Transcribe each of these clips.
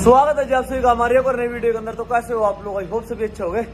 स्वागत है जी आप सभी का हमारे एक और नई वीडियो के अंदर। तो कैसे हो आप लोग? आई होप सभी अच्छे हो गए।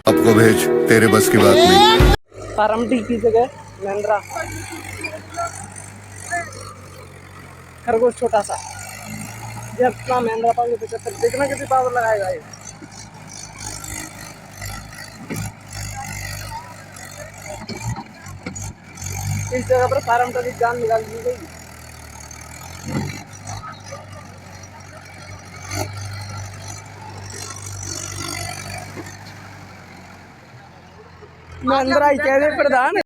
आपको भेज तेरे बस की बात नहीं। परमटी की जगह महिंद्रा खरगोश छोटा सा ये अपना महिंद्रा 575 देखना कितनी पावर लगाएगा ये। इस जगह पर फार्म की जान निकाल दी गई। महिंद्रा ही कह रहे प्रधान।